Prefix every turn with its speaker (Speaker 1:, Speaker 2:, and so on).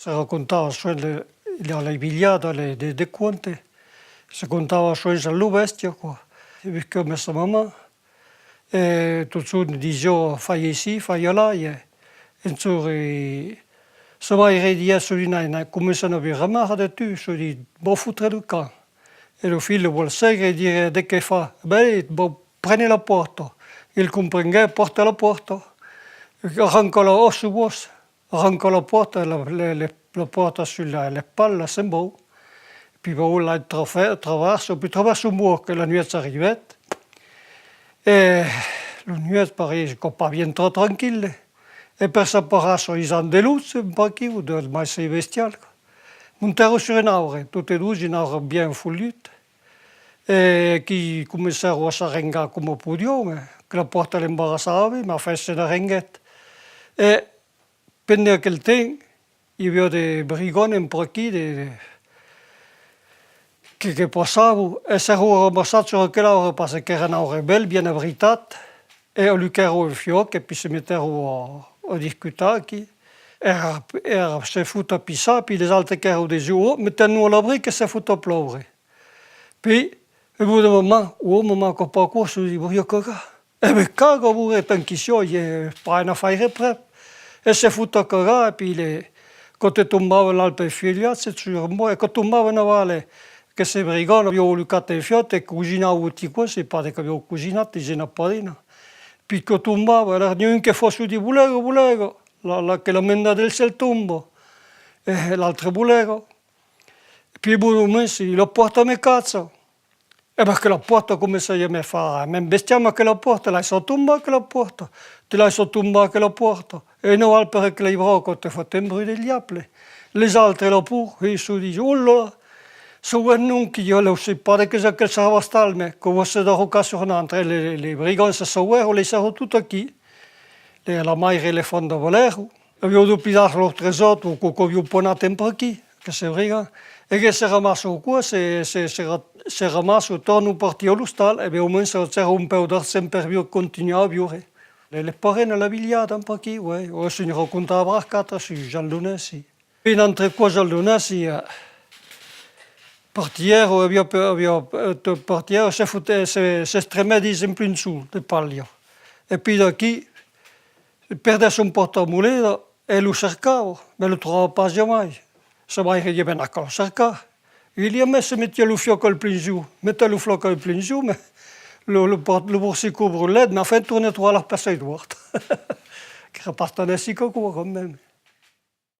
Speaker 1: se raccontava le biliade, le conte, si contava sulle bestie, quoi. E come sa mamma, e tutto diceva fai sì, fai là, e insomma, se mai redia sull'inaina, come se non aveva mai tu, je dis, bon foutre du camp. E il figlio vuole seguire e dire, de che fa? Beh, bon, prendi la porta. Il comprende, porta la porta, arranca la osso, arranca la porta, la porta sulle palle, c'est bon. Puis bon, là, puis traverse un mur que la nuit arrivait. Et la nuit, pareil, je pas bien trop tranquille. Et per separar-se, ils ont des loups, un paquet, ou de mais bestial. Montèrent sur une arbre, toutes les deux, une arbre bien foulute, et qui commençaient à s'arranger comme poudions, mais que la porte l'embarassava, mais enfin, c'est une ringuette. Et pendant quel temps, il y avait des brigands un paquet, che passaven, e s'erano ramassati sur quel arbre, parce qu'era un arbre bel, bien abritat, e ho lucero il fioc, e puis se mettero a discutar qui. Era se fut a pissar, puis les altres che erano des jours, mettevano all'abri che se fut a ploure. Puis, au bout d'un moment, maman che pas quoi, je dis, voglio cagare. E beh, caga pure, tanchissimo, gli pas una fare prep. E se fut a cagare, puis quand tombava l'alpe e figliazze, e quand tombavano a vale, che se brigano, abbiamo luccato il fiotto e cucinavo tutti questi, pare che abbiamo cucinato, c'è una padina. Puis quand tombava, era ognuno che fosse di bulego, che la menda del ciel tomba, e l'altro bulego. Puis au bout d'un moment, la porta mi cazzo. E perché la porta come se io mi fa, mi bestiamo che la porta, la sono tombata che la porta, te la sono tombata che la porta. E non al perché le brocco ti fa un bruit degli apple. Les altre là pur, e si dice, oh là, so non che io lo sai, pare che se stava stalme, come se da rocca sur un'altra, le briganti se sauero, le sono tutte qui. La madre le fanno da volere, abbiamo duplicato lo tresotto, che abbiamo ponato un po' qui, che si briga, e che si è ramasso qua, si è ramasso, torno partito allo stallo, e abbiamo messo un po' d'arsen per continuare a vivere. Le parene la vigliata un po' qui, oui, o si ne raccontava a bracata su Jean Lunesi. E in altre cose Jean Lunesi, partiero, partiero, si stremedì sempre in su, de paglia. E poi da qui, perdesse un portamoneta e lo cercavo, ma lo trovavo pas jamais. Se mai che gli venne a cercare. Il gli ha messo, metteva lo fiocco al plein giù, metteva lo fiocco al plein giù, ma lo borsico brûlait, mais enfin, tourne-toi la personne droite. Che repartano si quoi quand même.